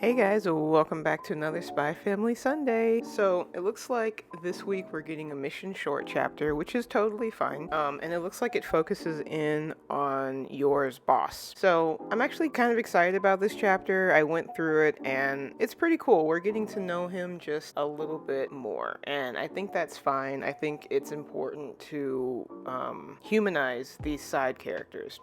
Hey guys, welcome back to another Spy Family Sunday. So it looks like this week we're getting a mission short chapter, which is totally fine. And it looks like it focuses in on Yours boss. So I'm actually kind of excited about this chapter. I went through it and it's pretty cool. We're getting to know him just a little bit more. And I think that's fine. I think it's important to humanize these side characters.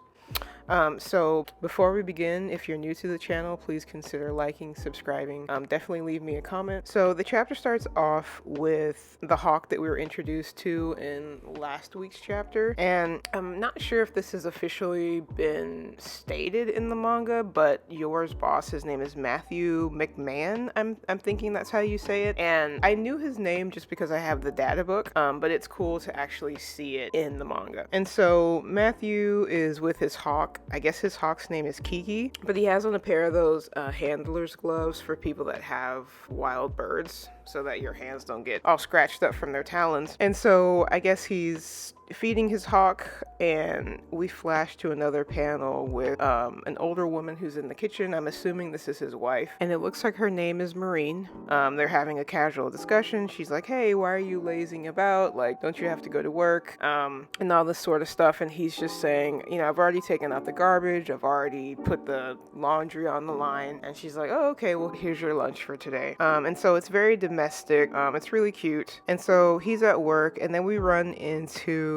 So before we begin, if you're new to the channel, please consider liking, subscribing. Definitely leave me a comment. So the chapter starts off with the hawk that we were introduced to in last week's chapter, and I'm not sure if this has officially been stated in the manga, but Yours boss, his name is Matthew McMahon. I'm thinking that's how you say it, and I knew his name just because I have the data book, but it's cool to actually see it in the manga. And so Matthew is with his hawk. I guess his hawk's name is Kiki, but he has on a pair of those handler's gloves for people that have wild birds so that your hands don't get all scratched up from their talons. And so I guess he's feeding his hawk, and we flash to another panel with an older woman who's in the kitchen. I'm assuming this is his wife, and it looks like her name is Maureen. They're having a casual discussion. She's like, hey, why are you lazing about? Like, don't you have to go to work? And all this sort of stuff. And he's just saying, I've already taken out the garbage. I've already put the laundry on the line. And she's like, oh, okay, well, here's your lunch for today. And so it's very domestic. It's really cute. And so he's at work, and then we run into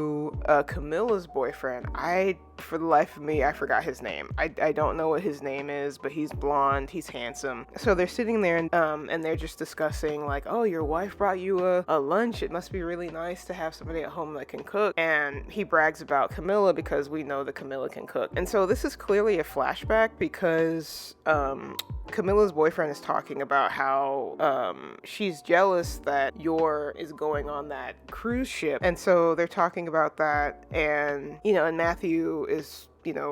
Camilla's boyfriend. For the life of me, I forgot his name. I don't know what his name is, but he's blonde, he's handsome. So they're sitting there and they're just discussing like, oh, your wife brought you a lunch. It must be really nice to have somebody at home that can cook. And he brags about Camilla because we know that Camilla can cook. And so this is clearly a flashback because Camilla's boyfriend is talking about how she's jealous that Yor is going on that cruise ship. And so they're talking about that, and and Matthew is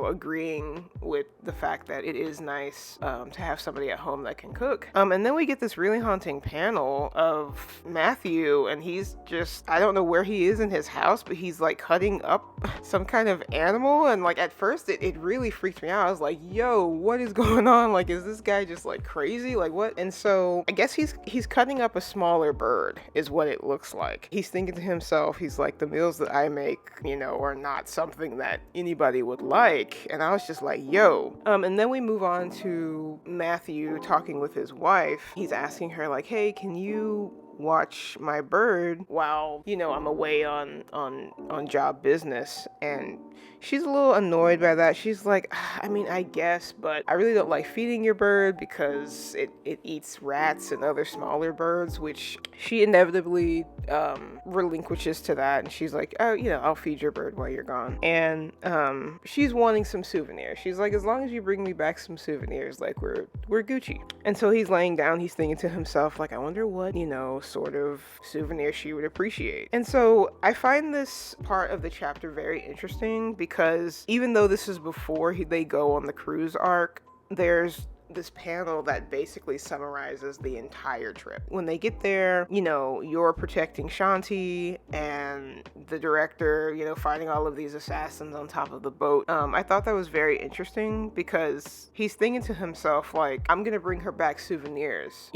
agreeing with the fact that it is nice to have somebody at home that can cook. And then we get this really haunting panel of Matthew, and he's just, I don't know where he is in his house, but he's like cutting up some kind of animal. And like at first it really freaked me out. I was like, yo, what is going on? Like, is this guy just like crazy? Like what? And so I guess he's cutting up a smaller bird is what it looks like. He's thinking to himself, he's like, the meals that I make, are not something that anybody would like. And I was just like, yo. And then we move on to Matthew talking with his wife. He's asking her like, hey, can you watch my bird while I'm away on job business? And she's a little annoyed by that. She's like, I mean, I guess, but I really don't like feeding your bird because it eats rats and other smaller birds, which she inevitably relinquishes to that. And she's like, oh, I'll feed your bird while you're gone. And she's wanting some souvenirs. She's like, as long as you bring me back some souvenirs, like we're Gucci. And so he's laying down, he's thinking to himself like, I wonder what sort of souvenir she would appreciate. And so I find this part of the chapter very interesting because even though this is before they go on the cruise arc, there's this panel that basically summarizes the entire trip. When they get there, you're protecting Shanti, and the director, fighting all of these assassins on top of the boat. I thought that was very interesting because he's thinking to himself, like, I'm gonna bring her back souvenirs,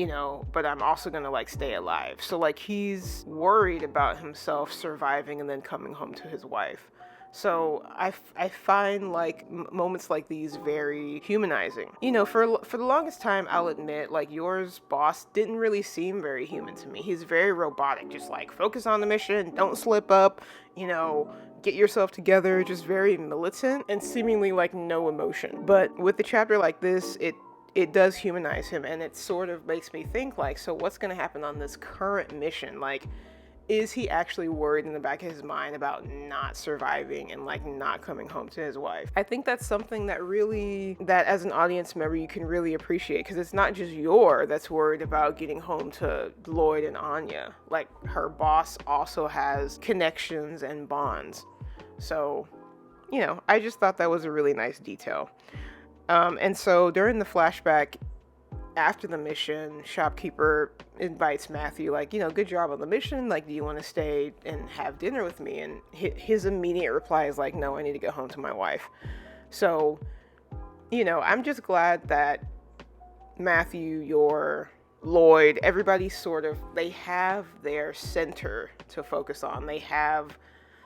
but I'm also gonna like stay alive. So like he's worried about himself surviving and then coming home to his wife. So I find like moments like these very humanizing. For the longest time, I'll admit, like Yours boss didn't really seem very human to me. He's very robotic, just like focus on the mission, don't slip up, get yourself together, just very militant and seemingly like no emotion. But with a chapter like this, it does humanize him, and it sort of makes me think like, so what's going to happen on this current mission? Like, is he actually worried in the back of his mind about not surviving and like not coming home to his wife? I think that's something that as an audience member you can really appreciate, because it's not just Yor that's worried about getting home to Lloyd and Anya. Like, her boss also has connections and bonds. So, I just thought that was a really nice detail. And so during the flashback, after the mission, shopkeeper invites Matthew, like, good job on the mission. Like, do you want to stay and have dinner with me? And his immediate reply is like, no, I need to go home to my wife. So, I'm just glad that Matthew, Yor, Lloyd, everybody sort of, they have their center to focus on. They have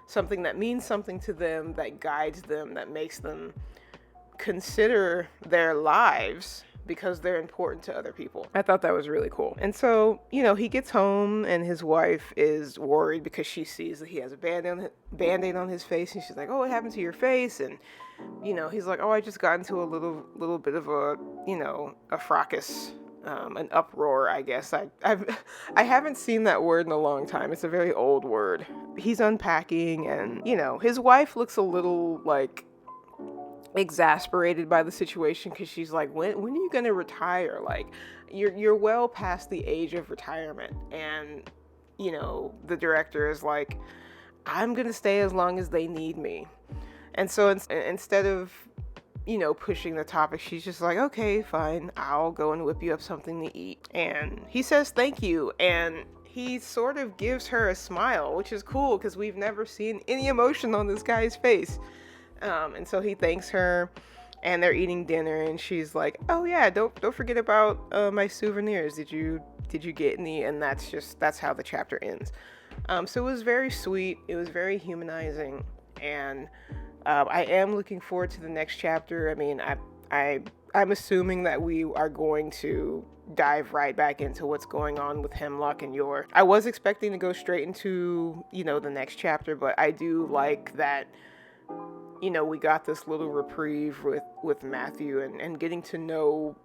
something that means something to them, that guides them, that makes them consider their lives because they're important to other people. I thought that was really cool. And so, he gets home and his wife is worried because she sees that he has a band-aid on his face, and she's like, "Oh, what happened to your face?" And he's like, "Oh, I just got into a little bit of a fracas, an uproar, I guess." I haven't seen that word in a long time. It's a very old word. He's unpacking, and his wife looks a little like exasperated by the situation, because she's like, when are you gonna retire? Like, you're well past the age of retirement. And the director is like, "I'm gonna stay as long as they need me." And so instead of pushing the topic, she's just like, "Okay, fine, I'll go and whip you up something to eat." And he says thank you, and he sort of gives her a smile, which is cool because we've never seen any emotion on this guy's face. And so he thanks her, and they're eating dinner, and she's like, "Oh yeah, don't forget about my souvenirs. Did you get any?" And that's how the chapter ends. So it was very sweet. It was very humanizing, and I am looking forward to the next chapter. I mean, I'm assuming that we are going to dive right back into what's going on with Hemlock and Yor. I was expecting to go straight into the next chapter, but I do like that we got this little reprieve with Matthew and getting to know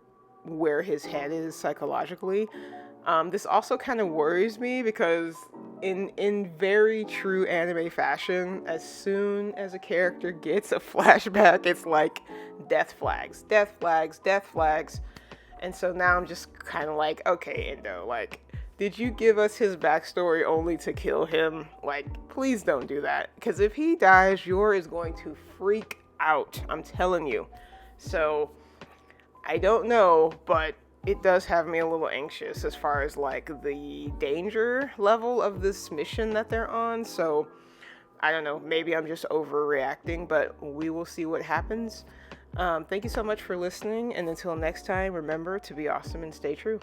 where his head is psychologically. This also kind of worries me because in very true anime fashion, as soon as a character gets a flashback, it's like death flags, death flags, death flags. And so now I'm just kind of like, okay, Endo, like, did you give us his backstory only to kill him? Like, please don't do that. Because if he dies, Yor is going to freak out. I'm telling you. So, I don't know, but it does have me a little anxious as far as, like, the danger level of this mission that they're on. So, I don't know. Maybe I'm just overreacting, but we will see what happens. Thank you so much for listening. And until next time, remember to be awesome and stay true.